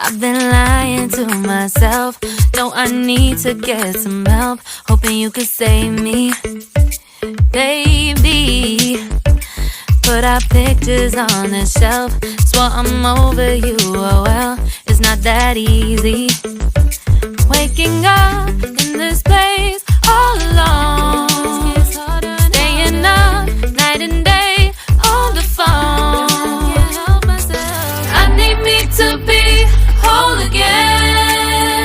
I've been lying to myself. No, I need to get some help. Hoping you could save me, baby. Put our pictures on the shelf. Swore I'm over you, oh well, it's not that easy. Waking up in this place all alone, staying up night and day on the phone. I need me to be whole again.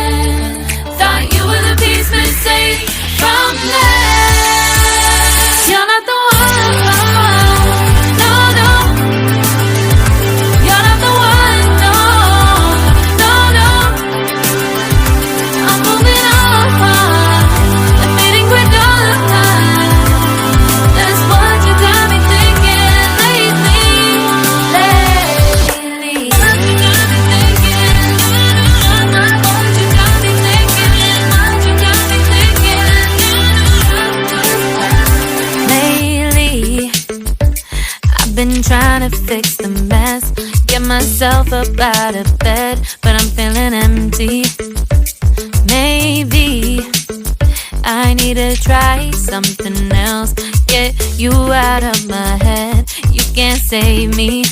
Thought you were the piece missing from last. You're not the one, no, no. You're not the one, no, no, no. I'm moving on, admitting we're done. That's what you got me thinking lately. What you got me thinking? What you got me thinking? What you got me thinking? Lately, I've been trying to fix the mess, get myself up out of bed, but I'm feeling empty. Maybe I need to try something else, get you out of my head. You can't save me.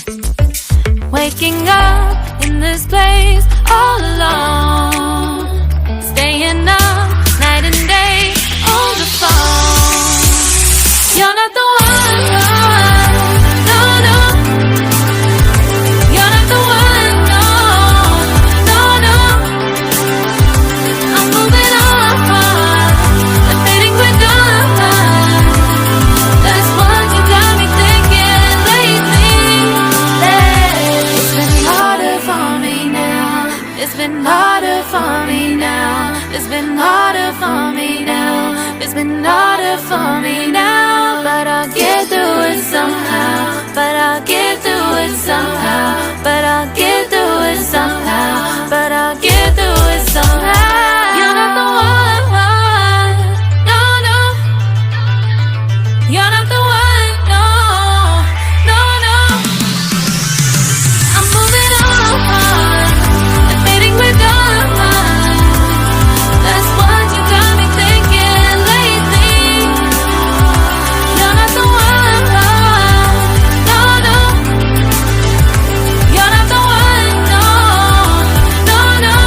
Waking up in this place all alone, staying up night and day on the phone. You're not the one, no, no. You're not the one, no, no, no. I'm moving on, admitting we're done. That's what you got me thinking lately. It's been harder for me now. It's been harder for me now. It's been harder for me now. It's been harder for me now. But I'll get through it somehow. But I'll get through it somehow. But I'll get through it somehow. But I'll get through it somehow. You're not the one, no, no. You're not the one, no, no, no. I'm moving on, admitting we're done. That's what you got me thinking lately. You're not the one, no, no. You're not the one, no, no, no.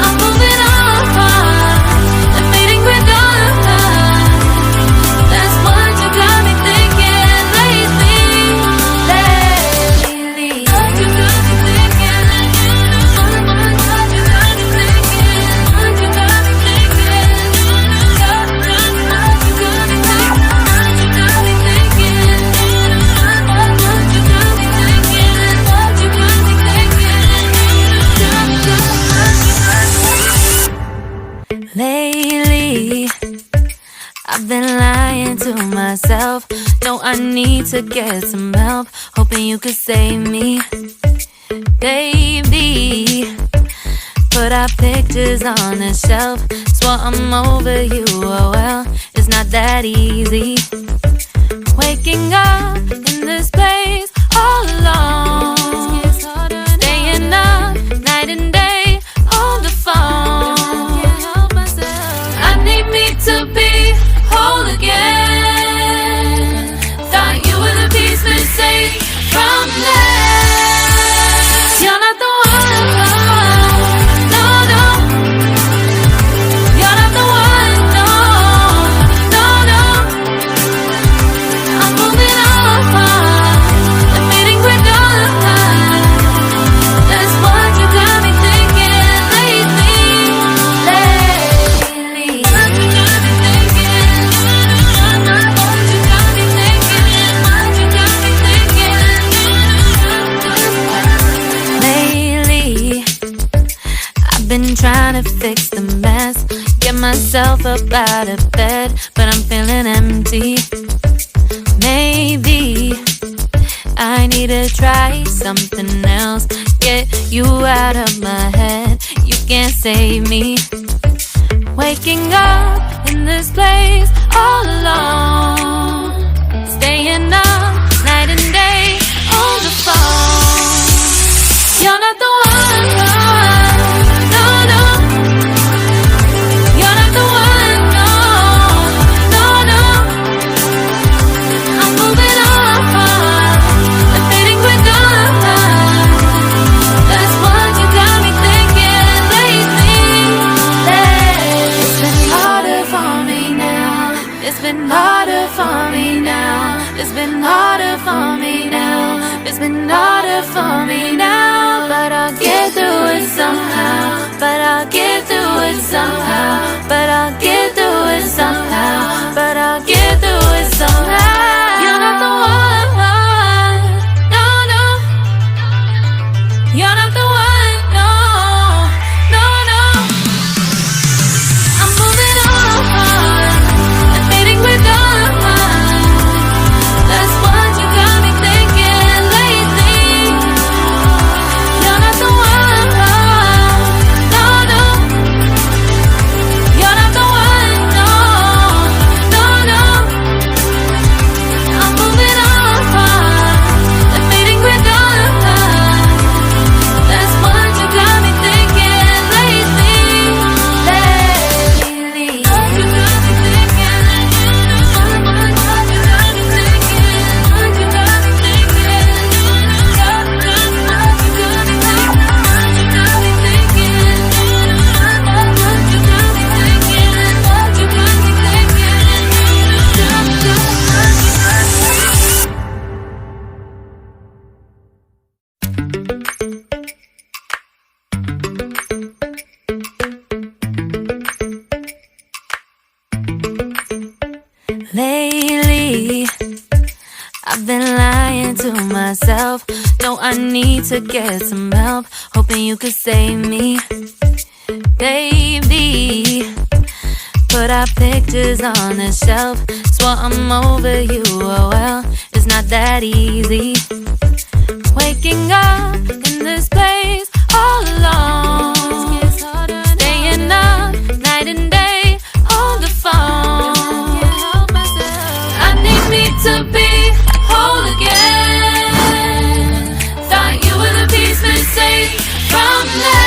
I'm moving on, admitting we're done. That's what you got me thinking lately. What you got me thinking? What you got me thinking? What you got me thinking? What you got me thinking? What you got me thinking? What you got me thinking? What you got me thinking? Lately, I've been lying to myself. No, I need to get some help. Hoping you could save me, baby. Put our pictures on the shelf. Swore I'm over you, oh well, it's not that easy. Waking up in this place all alone, staying up night and day on the phone. I need me to be whole again. Thought you were the piece missing from last. You're not the one, no, no. You're not the one, no, no, no. I'm moving on, admitting we're done. That's what you got me thinking lately. What you got me thinking? What you got me thinking? What you got me thinking? Lately, I've been trying to fix the mess, get myself up out of bed, but I'm feeling empty. Maybe I need to try something else, get you out of my head. You can't save me. Waking up in this place all alone, staying up night and day on the phone. You're not the one. You're not the one, no, no, no. I'm moving on and fading with done. That's what you got me thinking lately. You're not the one, no, no. You're not the one, no, no, no. I'm moving on and fading with done. That's what you got me thinking lately, lately. What you got me thinking, what you got me thinking, what you got me thinking, what you got me thinking, what you got me thinking, what you got me Lately, I've been lying to myself. No, I need to get some help. Hoping you could save me, baby. Put our pictures on the shelf. Swore I'm over you, oh well, it's not that easy. Waking up in this place all alone, staying up night and day on the phone. I need me to be whole again. Thought you were the piece missing from that.